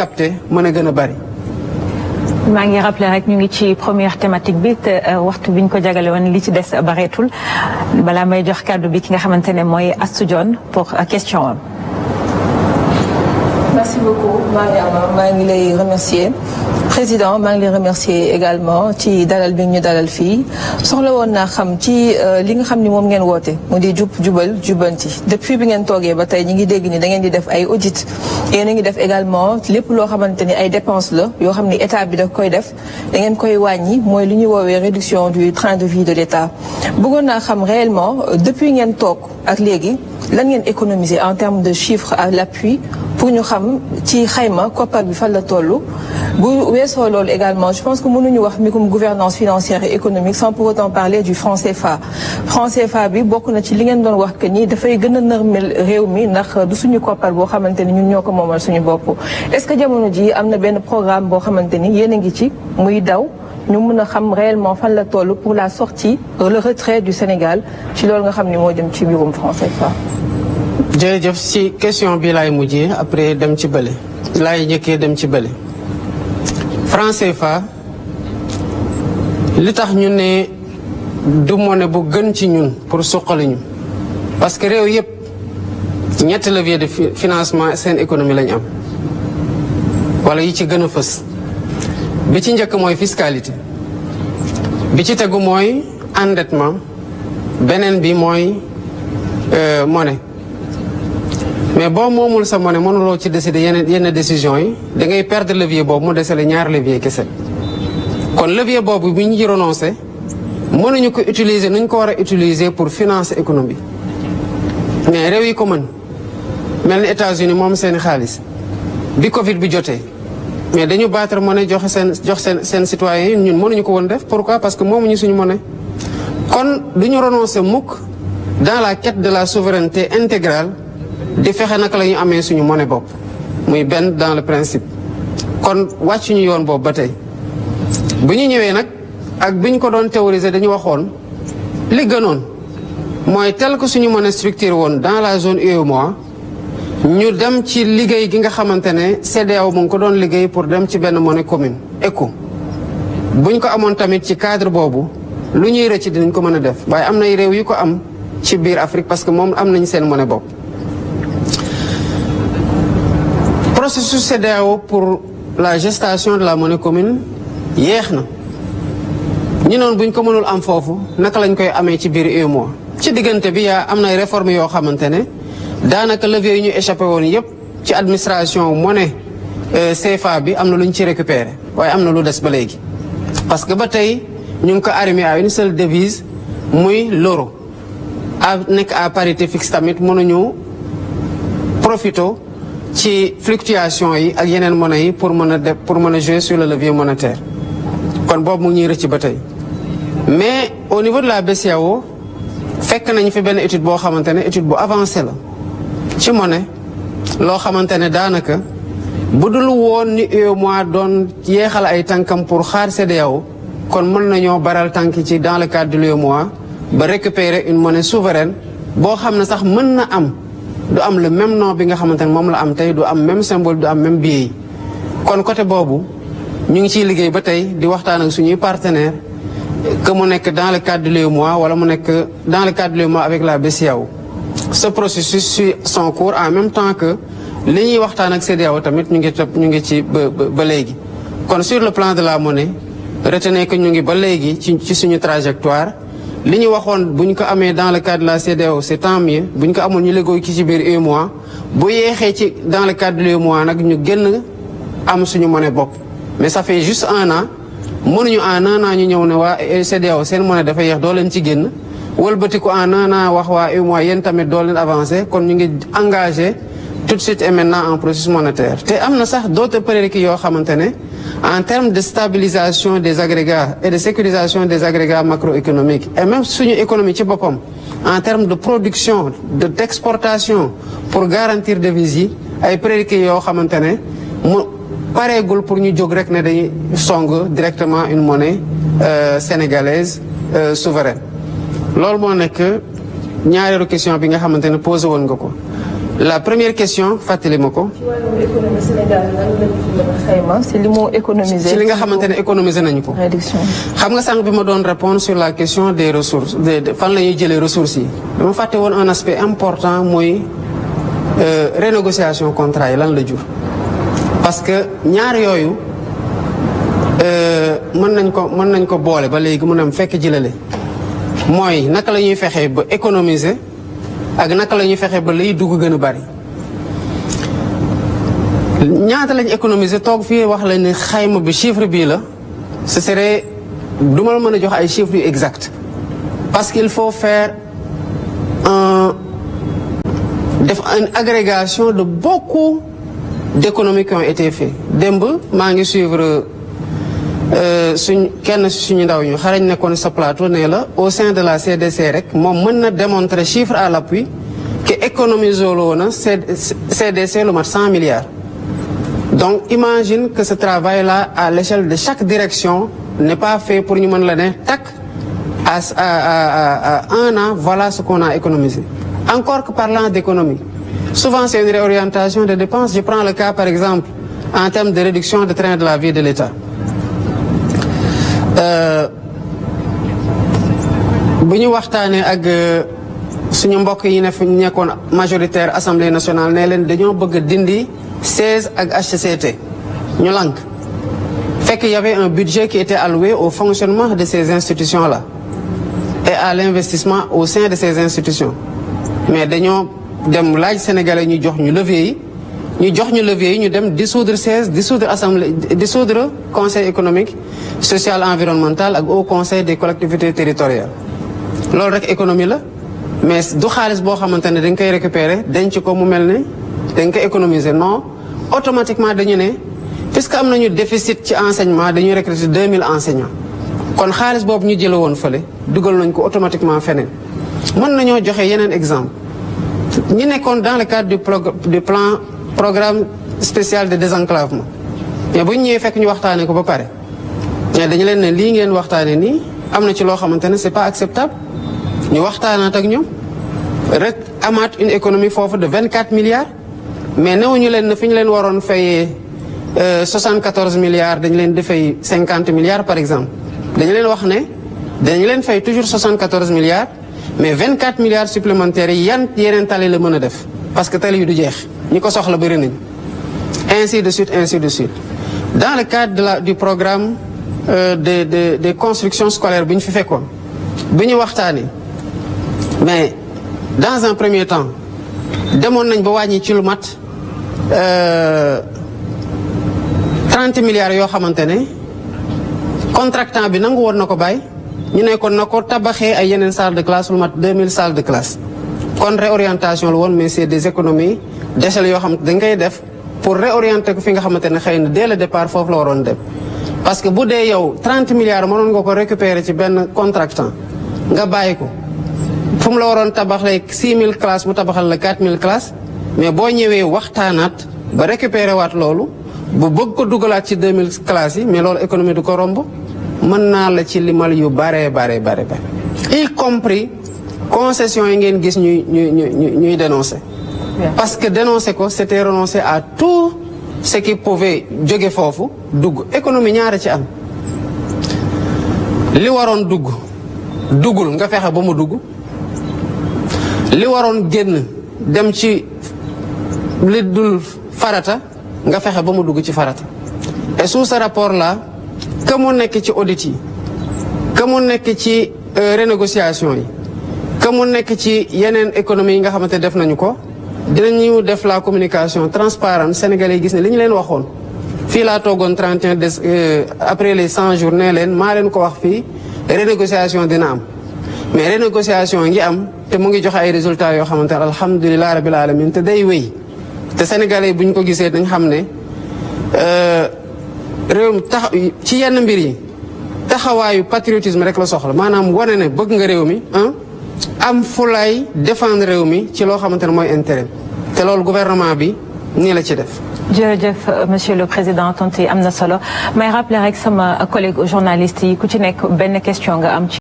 capté mën a gën a bari. maa ngi rappelé rek ñu ngi ci première thématique bi te waxtu bi ñu ko jagale woon li ci des bareetul balaa may jox kàddu bi ki nga xamante ne mooy Astou Dione pour question am. Merci beaucoup Mariama maa ngi lay remercier président maa ngi lay remercier également ci dalal bi ñu dalal fii soxla woon naa xam ci li nga xam ni moom ngeen woote mu di jub jubal jubanti depuis bi ngeen toogee ba tey ñi ngi dégg ni da ngeen di def ay audit yéen a ngi def également lépp loo xamante ni ay dépenses la yoo xam ni état bi daf koy def da ngeen koy wàññi mooy li ñuy woowee réduction du train de vie de l'état bëggoon naa xam réellement depuis ngeen toog ak léegi lan ngeen économiser en termes de chiffres à l'appui pour ñu xam ci xayma koppar bi fan la toll bu weesoo loolu également je pense que mënuñu wax mbirum gouvernance financière et économique sans pour autant parler du franc CFA. franc CFA bi bokk na ci li ngeen doon wax que ni dafay gën a nërmel réew mi ndax du suñu koppar boo xamante ni ñun ñoo ko moomal suñu bopp. est-ce que jamono ji am na benn programme boo xamante ni yéen a ngi ci muy daw ñu mën a xam réellement fan la toll pour la sortie le retrait du Sénégal ci loolu nga xam ni moo jëm ci mbirum franc CFA. jërëjëf ci question bi laay mujjee après dem ci bële laay njëkkee dem ci bële franc CFA li tax ñu ne du monnaie bu gën ci ñun pour suqali ñu parce que réew yëpp ñetti levier de financement seen économie lañu am wala yi ci gën a fës bi ci njëkk mooy fiscalité bi ci tegu mooy endettement beneen bi mooy monnaie mais boo moomul sa monnaie mënuloo ci décider yenn décisions yi da ngay perdre levier boobu mu desale ñaari levier kese kon levier boobu bi ñu ci renoncé mënuñu ko utiliser nuñ ko war a utiliser pour financer économie mais réew yi ko mën mel ni États-Unis moom seeni xaalis bi Covid bi jotee mais dañu battre monnaie jox seen citoyens yi ñun mënuñu ko woon def pourquoi parce que moomuñu suñu monnaie kon duñu renoncer mukk dans la quête de la souveraineté intégrale di fexe naka la ñu amee suñu monnaie bopp muy benn dans le principe kon wàccuñu yoon boobu ba tey bu ñu ñëwee nag ak bi ñu ko doon théoriser dañu waxoon li gënoon mooy tel que suñu monnaie structurée woon dans la zone UEMOA ñu dem ci liggéey gi nga xamante ne CEDEAO mu ngi ko doon liggéey pour dem ci benn monnaie commune ECO bu ñu ko amoon tamit ci cadre boobu lu ñuy rëcc dinañ ko mën a def waaye am nay réew yu ko am ci biir Afrique parce que moom am nañ seen monnaie bopp. processus CEDEAO pour la gestation de la monnaie commune yéex na ñu noonu bu ñu ko mënul am foofu naka lañ koy amee ci biir UEMOA ci diggante bi yaa am na ay réformes yoo xamante ne daanaka levier yi ñu échappé woon yépp ci administration monnaie CFA bi am na lu ñu ci récupéré waaye am na lu des ba léegi parce que ba tey ñu ngi ko arrimé à une seule devise muy l'euro nekk à parité fixe tamit mënuñu profito ci fluctuation yi ak yeneen monnaie yi pour mën a jouer sur le levier monétaire kon boobu mu ñuy rëcc ba tey mais au niveau de la BCEAO fekk nañu fi benn étude boo xamante ne étude bu avancée la ci monnaie loo xamante ne daanaka bu dul woon ni UEMOA doon yeexal ay tànkam pour xaar CEDEAO kon mën nañoo baral tànk ci dans le cadre de l'UEMOA ba récupérer une monnaie souveraine boo xam ne sax mën na am du am le même nom bi nga xamante ne moom la am tey du am même symbole du am même billet yi kon côté boobu ñu ngi ciy liggéey ba tey di waxtaan ak suñuy partenaires que mu nekk dans le cadre de l'UEMOA wala mu nekk dans le cadre de l'UEMOA avec la BCEAO ce processus suit son cours en même temps que li ñuy waxtaan ak CEDEAO tamit ñu ngi ci ba léegi kon sur le plan de la monnaie retenez que ñu ngi ba léegi ci suñu trajectoire li ñu waxoon bu ñu ko amee dans le cadre de la CEDEAO c'est tant mieux bu ñu ko amoon ñu liggéey ci biir UEMOA bu yeexee ci dans le cadre de l'UEMOA nag ñu génn am suñu monnaie bopp mais ça fait juste un an mënuñu en un an ñu ñëw ne waa CEDEAO seen monnaie dafa yeex doo leen ci génn wëlbatiku en un an wax waa UEMOA yéen tamit doo leen avancé kon ñu ngi engagé tout de suite et maintenant en processus monétaire te am na sax d'autres prérequis yoo xamante ne en termes de stabilisation des agrégats et de sécurisation des agrégats macroéconomiques et même suñu économie ci boppam en termes de production d'exportation pour garantir devises yi ay prérequis yoo xamante ne mu pareegul pour ñu jóg rek ne dañuy song directement une monnaie sénégalaise souveraine loolu moo nekk ñaareelu question bi nga xamante ne posé woon nga ko La première question fàttali ma ko. ci wàllum économie Sénégal lan la ñu mën a xayma si li mu économiser. ci li nga xamante ne économiser nañu ko. réduction. xam nga sànq bi ma doon répondre sur la question des ressources fan la ñuy jëlee ressources yi. dama fàtte woon un aspect important mooy renégociation contrat yi lan la jur. parce que ñaar yooyu mën nañ ko boole ba léegi mu ne fekk jëlale mooy naka la ñuy fexee ba économiser ak naka la ñuy fexee ba liy dugg gën a bari. ñaata lañ économiser toog fii wax la ni xayma bi chiffre bii la ce serait du ma la mën a jox ay chiffres yu exact parce qu'il faut faire une agrégation de beaucoup d'économies qui ont été faites. démb maa ngi suivre kenn suñu ndaw ñu xarañ nekkoon sa plateau ne la au sein de la CDC rek moom mën na démontrer chiffre à l'appui que économiser loo na CDC lu mat 100 milliards. donc imagine que ce travail-là à l'échelle de chaque direction n'est pas fait pour ñu mën la ne tac à un an voilà ce qu'on a économisé. Encore que parlant d'économie, souvent c'est une réorientation des dépenses. Je prends le cas par exemple en termes de réduction de train de la vie de l'État. bu ñu waxtaanee ak suñu mbokk yi ne fu ñu nekkoon majoritaire assemblée nationale ne leen dañoo bëgg a dindi 16 ak HCCT ñu lank fekk y avait un budget qui était alloué au fonctionnement de ces institutions-là et à l'investissement au sein de ces institutions mais dañoo dem laaj sénégalais ñu jox ñu levier yi ñu dem dissoudre 16 dissoudre assemblée dissoudre conseil économique social environnemental ak au conseil des collectivités territoriales. loolu rek économie la mais du xaalis boo xamante ne dañ koy récupérer denc ko mu mel ne dañ koy économiser non automatiquement dañu ne puisque am nañu déficit ci enseignement dañuy recruter 2000 enseignants kon xaalis boobu ñu jële woon fële dugal nañ ko automatiquement feneen. mën nañoo joxe yeneen exemple ñi nekkoon dans le cadre du programme spécial de désenclavement mais bu ñu ñëwee fekk ñu waxtaanee ko ba pare mais dañu leen ne lii ngeen waxtaanee nii am na ci loo xamante ne c'est pas acceptable ñu waxtaanaat ak ñoom rek amaat une économie foofu de 24 milliards mais newuñu leen ne fi ñu leen waroon fayee 74 milliards dañu leen di fay 50 milliards par exemple dañu leen wax ne dañu leen fay toujours 74 milliards mais 24 milliards supplémentaires yi yeneen tali la mën a def parce que tali yu du jeex ñi ko soxla bëri nañ ainsi de suite dans le cadre du programme de construction scolaire bi ñu fi fekkoon bi ñu waxtaanee mais dans un premier temps demoon nañ ba wàññi ci lu mat 30 milliards yoo xamante ne contractant bi nangu woon na ko bàyyi ñu ne kon na ko tabaxee ay yeneen salle de classe lu mat 2000 salles de classe kon réorientation la woon mais c'est des économies d'échelle yoo xam dañ koy def pour réorienter ko fi nga xamante ne xëy na dès le départ foofu la waroon dem. parce que bu dee yow 30 milliards mënoon nga ko récupérer ci benn contractant nga bàyyi ko fu mu la waroon tabaxee 6000 classes mu tabaxal la 4000 classes mais boo ñëwee waxtaanaat ba récupérer waat loolu bu bëgg ko dugalaat ci 2000 classes yi mais loolu économie du ko romb mën naa la ci limal yu bare y compris concessions yi ngeen gis ñuy dénoncer. parce que dénoncer ko c'était renoncer à tout ce qui pouvait jóge foofu dugg économie ñaara ci am li waroon duggul nga fexe ba mu dugg li waroon génn dem ci li dul farata nga fexe ba mu dugg ci farata et sous ce rapport là que mu nekk ci audit yi que mu nekk ci renégociation yi que mu nekk ci yeneen économie yi nga xamante def nañu ko dinañu def la communication transparente sénégalais yi gis ne li ñu leen waxoon fii laa toogoon 31 après les 100 jours ne leen maa leen ko wax fii renégociation dina am mais renégociation ngi am te mu ngi joxe ay résultats yoo xamante ne alhamdulilah rabil alamin te day wéy te sénégalais yi bu ñu ko gisee dañ xam ne réew mi tax ci yenn mbir yi taxawaayu patriotisme rek la soxla maanaam wane ne bëgg nga réew mi am fulay défendre réew mi ci loo xamante ne mooy intérêt te loolu gouvernement bi nii la ci def. jërëjëf monsieur le président tontu am na solo may rappeler rek sama collègue journaliste yi ku ci nekk benn question nga am ci